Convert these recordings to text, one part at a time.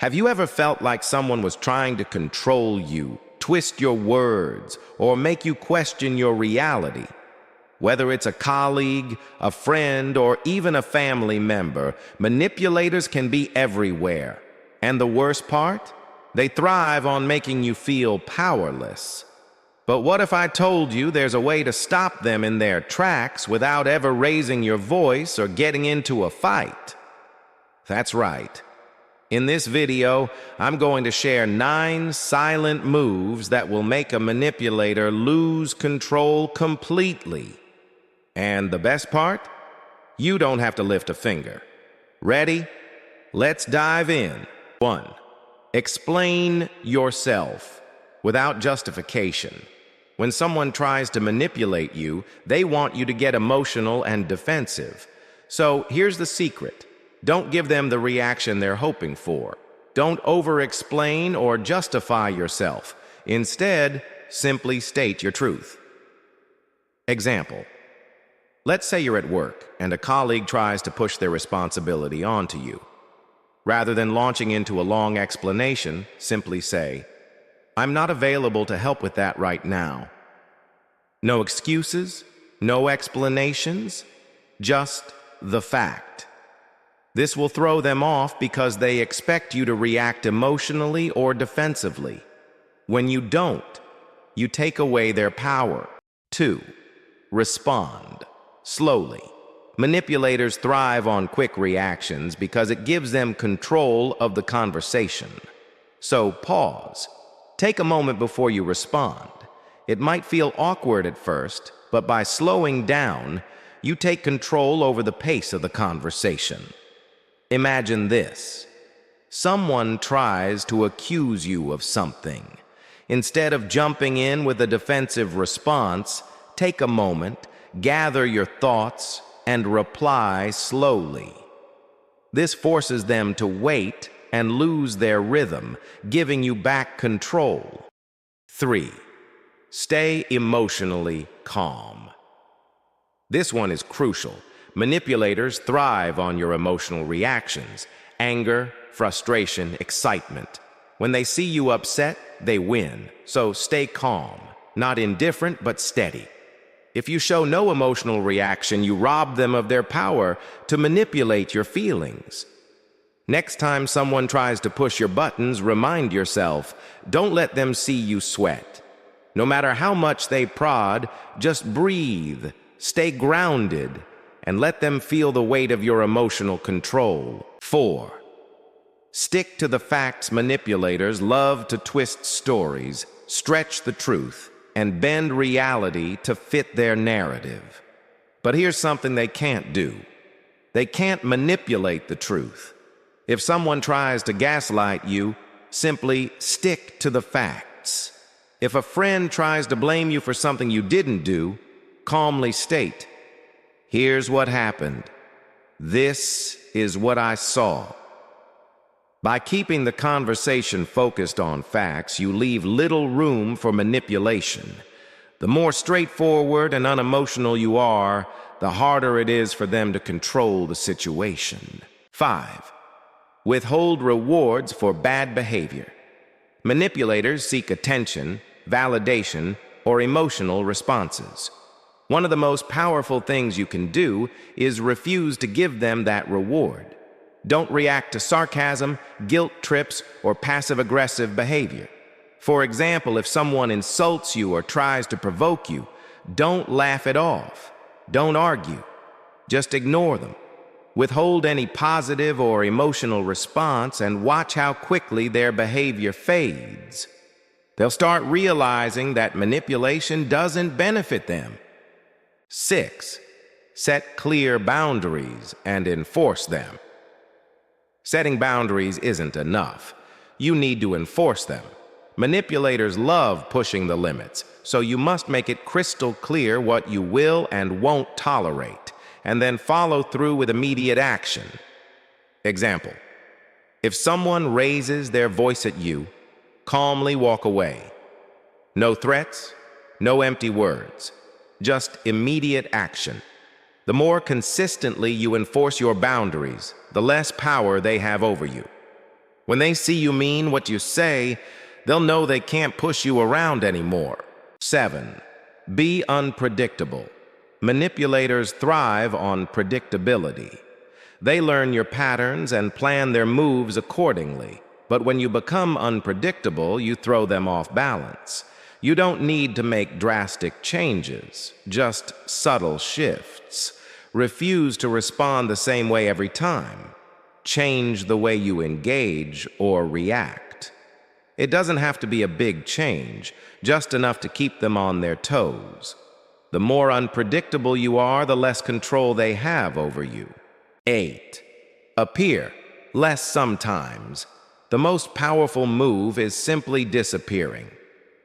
Have you ever felt like someone was trying to control you, twist your words, or make you question your reality? Whether it's a colleague, a friend, or even a family member, manipulators can be everywhere. And the worst part? They thrive on making you feel powerless. But what if I told you there's a way to stop them in their tracks without ever raising your voice or getting into a fight? That's right. In this video, I'm going to share 9 silent moves that will make a manipulator lose control completely. And the best part? You don't have to lift a finger. Ready? Let's dive in. 1. Explain yourself without justification. When someone tries to manipulate you, they want you to get emotional and defensive. So here's the secret. Don't give them the reaction they're hoping for. Don't over-explain or justify yourself. Instead, simply state your truth. Example. Let's say you're at work and a colleague tries to push their responsibility onto you. Rather than launching into a long explanation, simply say, "I'm not available to help with that right now." No excuses, no explanations, just the fact. This will throw them off because they expect you to react emotionally or defensively. When you don't, you take away their power. 2. Respond slowly. Manipulators thrive on quick reactions because it gives them control of the conversation. So pause. Take a moment before you respond. It might feel awkward at first, but by slowing down, you take control over the pace of the conversation. Imagine this. Someone tries to accuse you of something. Instead of jumping in with a defensive response, take a moment, gather your thoughts, and reply slowly. This forces them to wait and lose their rhythm, giving you back control. 3. Stay emotionally calm. This one is crucial. Manipulators thrive on your emotional reactions: anger, frustration, excitement. When they see you upset, they win. So stay calm, not indifferent, but steady. If you show no emotional reaction, you rob them of their power to manipulate your feelings. Next time someone tries to push your buttons, remind yourself, don't let them see you sweat. No matter how much they prod, just breathe, stay grounded, and let them feel the weight of your emotional control. 4. Stick to the facts. Manipulators love to twist stories, stretch the truth, and bend reality to fit their narrative. But here's something they can't do. They can't manipulate the truth. If someone tries to gaslight you, simply stick to the facts. If a friend tries to blame you for something you didn't do, calmly state, "Here's what happened. This is what I saw." By keeping the conversation focused on facts, you leave little room for manipulation. The more straightforward and unemotional you are, the harder it is for them to control the situation. 5. Withhold rewards for bad behavior. Manipulators seek attention, validation, or emotional responses. One of the most powerful things you can do is refuse to give them that reward. Don't react to sarcasm, guilt trips, or passive-aggressive behavior. For example, if someone insults you or tries to provoke you, don't laugh it off. Don't argue. Just ignore them. Withhold any positive or emotional response and watch how quickly their behavior fades. They'll start realizing that manipulation doesn't benefit them. 6. Set clear boundaries and enforce them. Setting boundaries isn't enough. You need to enforce them. Manipulators love pushing the limits, so you must make it crystal clear what you will and won't tolerate, and then follow through with immediate action. Example: if someone raises their voice at you, calmly walk away. No threats, no empty words, just immediate action. The more consistently you enforce your boundaries, the less power they have over you. When they see you mean what you say, they'll know they can't push you around anymore. 7. Be unpredictable. Manipulators thrive on predictability. They learn your patterns and plan their moves accordingly. But when you become unpredictable, you throw them off balance. You don't need to make drastic changes, just subtle shifts. Refuse to respond the same way every time. Change the way you engage or react. It doesn't have to be a big change, just enough to keep them on their toes. The more unpredictable you are, the less control they have over you. 8. Appear less sometimes. The most powerful move is simply disappearing.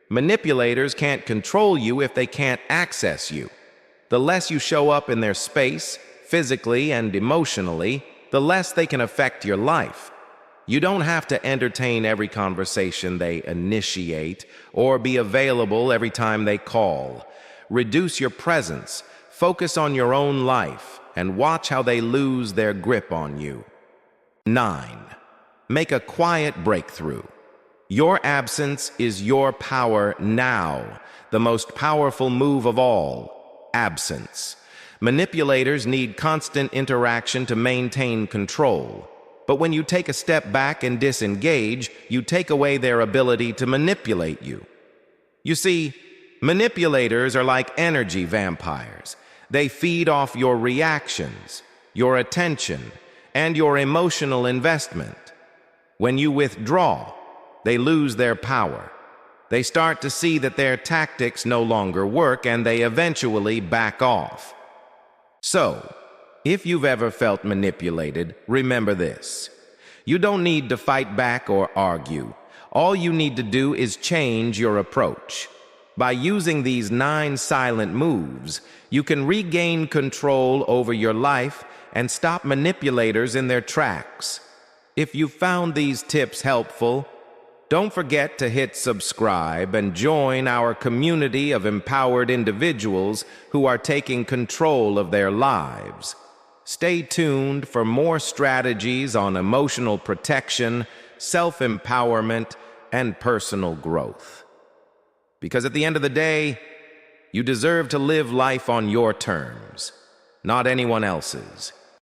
Manipulators can't control you if they can't access you. The less you show up in their space, physically and emotionally, the less they can affect your life. You don't have to entertain every conversation they initiate or be available every time they call. Reduce your presence, focus on your own life, and watch how they lose their grip on you. 9. Make a quiet breakthrough. Your absence is your power now, the most powerful move of all, absence. Manipulators need constant interaction to maintain control. But when you take a step back and disengage, you take away their ability to manipulate you. You see, manipulators are like energy vampires. They feed off your reactions, your attention, and your emotional investment. When you withdraw, they lose their power. They start to see that their tactics no longer work, and they eventually back off. So, if you've ever felt manipulated, remember this. You don't need to fight back or argue. All you need to do is change your approach. By using these 9 silent moves, you can regain control over your life and stop manipulators in their tracks. If you found these tips helpful, don't forget to hit subscribe and join our community of empowered individuals who are taking control of their lives. Stay tuned for more strategies on emotional protection, self-empowerment, and personal growth. Because at the end of the day, you deserve to live life on your terms, not anyone else's.